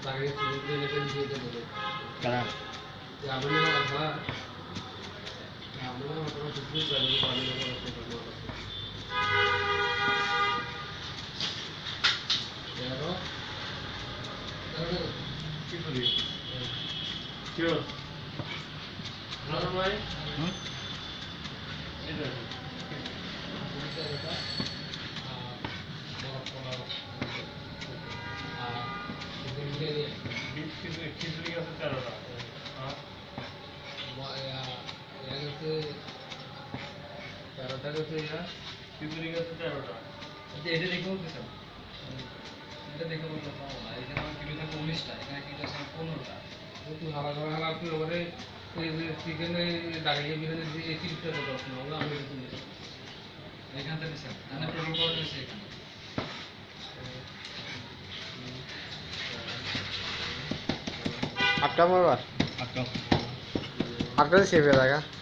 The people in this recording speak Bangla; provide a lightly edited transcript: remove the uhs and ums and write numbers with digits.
কারা খিচুড়ি আছে 13টা খিচুড়ি আছে 13টা এটা দেখে বলতেছেন এটা দেখে বলতে পারবো না এখানে আমার কিলো থাকে 19টা এখানে কিলো আছে 15টা তুই হালা তুই আমাদের চিকেনে দাঁড়িয়ে বিরিয়ানি দিয়ে 30টা টাকা দশ না আমরা এটা তুলি এখান থেকে স্যার আমি টোটাল করে দিয়েছি এখানে আটটা মারবার আটটা আটটা সেভ হয়ে থাকা